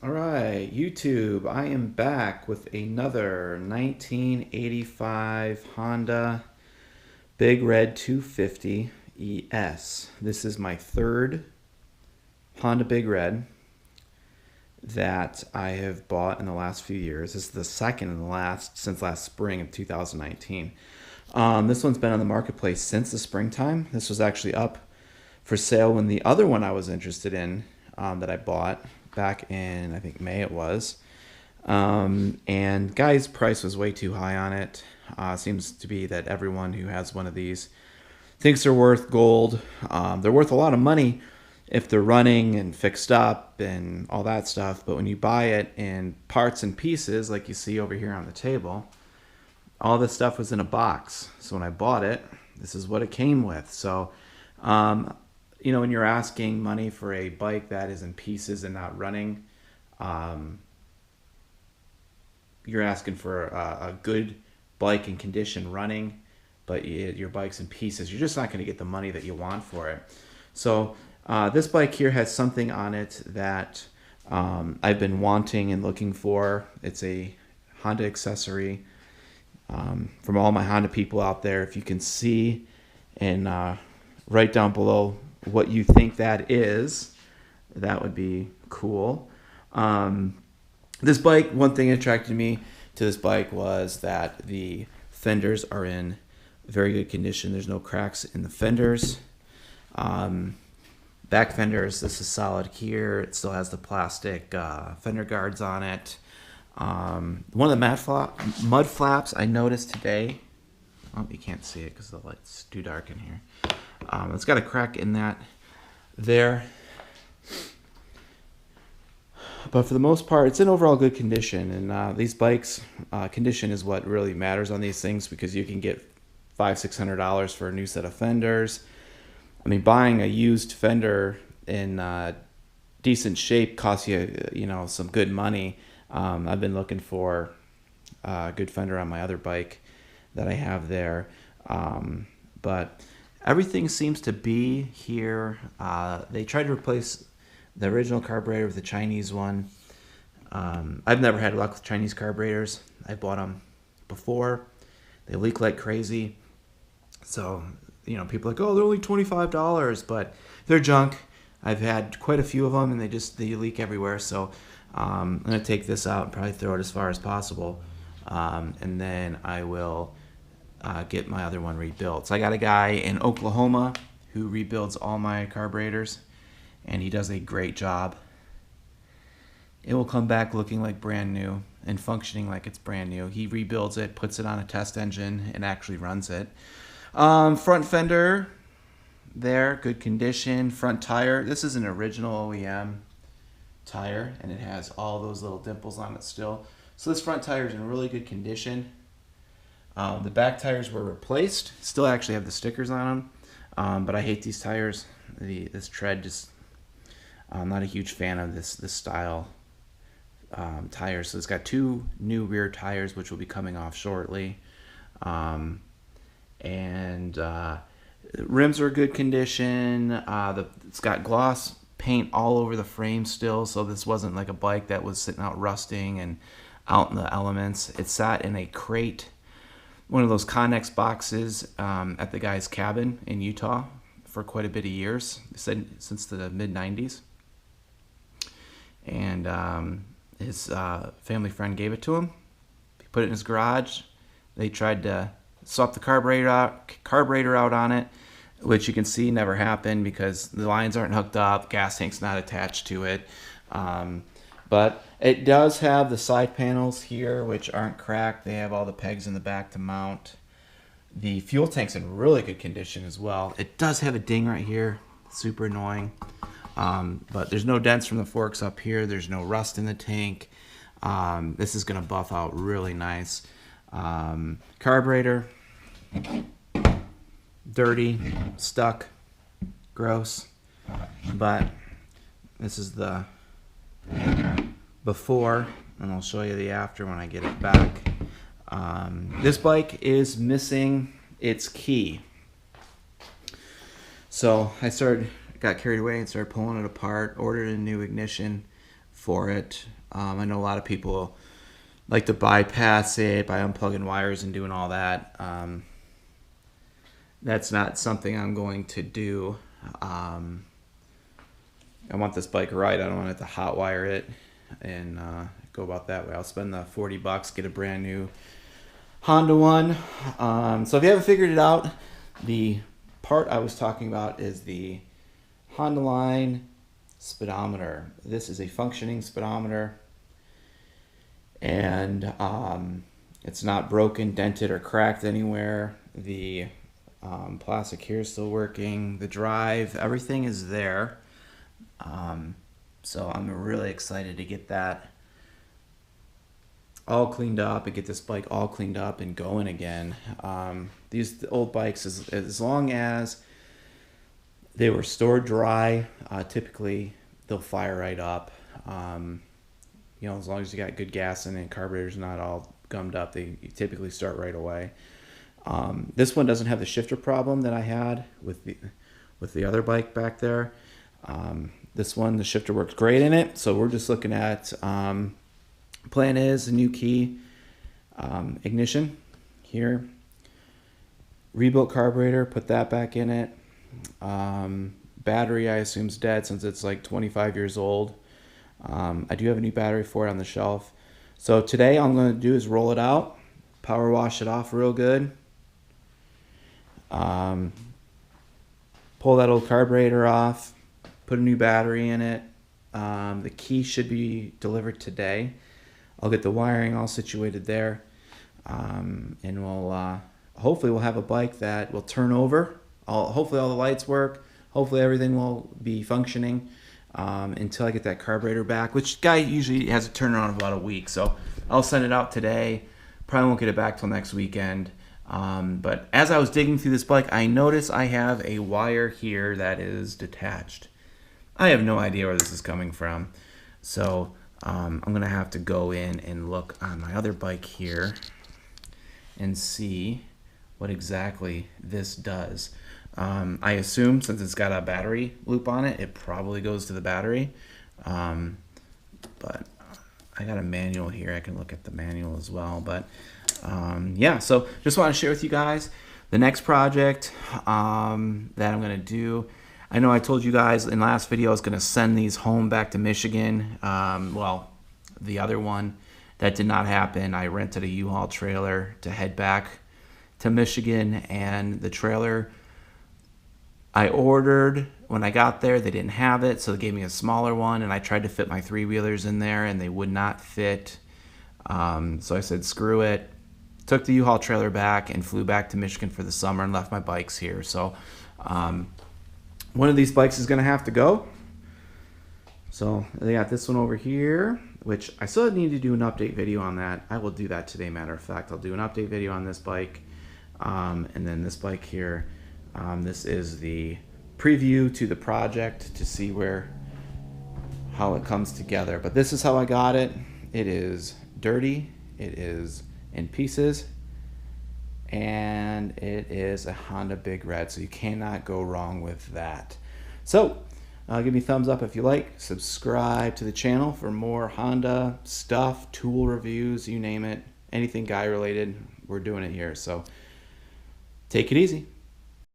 All right, YouTube, I am back with another 1985 Honda Big Red 250 ES. This is my third Honda Big Red that I have bought in the last few years. This is the second in the since last spring of 2019. This one's been on the marketplace since the springtime. This was actually up for sale when the other one I was interested in that I bought back in, I think, May it was. And guy's price was way too high on it. Seems to be that everyone who has one of these thinks they're worth gold. They're worth a lot of money if they're running and fixed up and all that stuff. But when you buy it in parts and pieces, like you see over here on the table, all this stuff was in a box. So when I bought it, this is what it came with. So, when you're asking money for a bike that is in pieces and not running, you're asking for a good bike in condition running, but your bike's in pieces. You're just not going to get the money that you want for it. So this bike here has something on it that I've been wanting and looking for. It's a Honda accessory. From all my Honda people out there, if you can see and write down below what you think that is, that would be cool. This bike, one thing that attracted me to this bike was that the fenders are in very good condition. There's no cracks in the fenders. Back fenders, this is solid here. It still has the plastic fender guards on it. One of the mud flaps I noticed today, oh, you can't see it because the light's too dark in here. It's got a crack in that there. But for the most part, it's in overall good condition. And these bikes, condition is what really matters on these things, because you can get $500-$600 for a new set of fenders. I mean, buying a used fender in decent shape costs you, some good money. I've been looking for a good fender on my other bike that I have there. But everything seems to be here. They tried to replace the original carburetor with the Chinese one. I've never had luck with Chinese carburetors. I bought them before. They leak like crazy. So, people are like, oh, they're only $25, but they're junk. I've had quite a few of them, and they leak everywhere. So I'm going to take this out and probably throw it as far as possible. And then I will get my other one rebuilt. So I got a guy in Oklahoma who rebuilds all my carburetors, and he does a great job. It will come back looking like brand new and functioning like it's brand new. He rebuilds it, puts it on a test engine, and actually runs it. Front fender there, good condition. Front tire, this is an original OEM tire, and it has all those little dimples on it still. So this front tire is in really good condition. The back tires were replaced, still actually have the stickers on them, but I hate these tires. This tread just, I'm not a huge fan of this style tires. So it's got two new rear tires, which will be coming off shortly. Rims are good condition. It's got gloss paint all over the frame still, so this wasn't like a bike that was sitting out rusting and out in the elements. It sat in a crate, one of those Connex boxes, at the guy's cabin in Utah for quite a bit of years, since the mid-90s. And his family friend gave it to him. He put it in his garage. They tried to swap the carburetor out on it, which you can see never happened because the lines aren't hooked up, gas tank's not attached to it. But it does have the side panels here, which aren't cracked. They have all the pegs in the back to mount. The fuel tank's in really good condition as well. It does have a ding right here, super annoying. But there's no dents from the forks up here. There's no rust in the tank. This is gonna buff out really nice. Carburetor, dirty, stuck, gross, but this is the before, and I'll show you the after when I get it back. This bike is missing its key, so I got carried away and started pulling it apart, ordered a new ignition for it. I know a lot of people like to bypass it by unplugging wires and doing all that. That's not something I'm going to do. I want this bike right. I don't want to have to hot wire it and go about that way. I'll spend the $40, get a brand new Honda one. So if you haven't figured it out, the part I was talking about is the Honda line speedometer. This is a functioning speedometer, and it's not broken, dented, or cracked anywhere. The plastic here is still working. The drive, everything is there. So I'm really excited to get that all cleaned up and get this bike all cleaned up and going again. These old bikes, as long as they were stored dry, typically they'll fire right up. You know, as long as you got good gas in it and carburetor's not all gummed up, they typically start right away. This one doesn't have the shifter problem that I had with the other bike back there. This one, the shifter works great in it. So we're just looking at, plan is a new key, ignition here, rebuilt carburetor, put that back in it. Battery I assume is dead since it's like 25 years old. I do have a new battery for it on the shelf. So today all I'm going to do is roll it out, power wash it off real good, pull that old carburetor off, put a new battery in it. The key should be delivered today. I'll get the wiring all situated there, and we'll hopefully we'll have a bike that will turn over. Hopefully all the lights work. Hopefully everything will be functioning until I get that carburetor back, which guy usually has a turnaround of about a week. So I'll send it out today. Probably won't get it back till next weekend. But as I was digging through this bike, I noticed I have a wire here that is detached. I have no idea where this is coming from. So I'm going to have to go in and look on my other bike here and see what exactly this does. I assume since it's got a battery loop on it, it probably goes to the battery. But I got a manual here. I can look at the manual as well. But yeah, so just want to share with you guys the next project that I'm going to do. I know I told you guys in last video I was going to send these home back to Michigan. Well, the other one, that did not happen. I rented a U-Haul trailer to head back to Michigan, and the trailer I ordered, when I got there, they didn't have it, so they gave me a smaller one, and I tried to fit my three-wheelers in there, and they would not fit. So I said, screw it. Took the U-Haul trailer back and flew back to Michigan for the summer and left my bikes here. So one of these bikes is going to have to go. So they got this one over here, which I still need to do an update video on that. I will do that today, matter of fact. I'll do an update video on this bike. And then this bike here, this is the preview to the project to see how it comes together. But this is how I got it. It is dirty. It is in pieces. And it is a Honda Big Red. So you cannot go wrong with that. So give me a thumbs up if you like. Subscribe to the channel for more Honda stuff, tool reviews, you name it. Anything guy related, we're doing it here. So take it easy.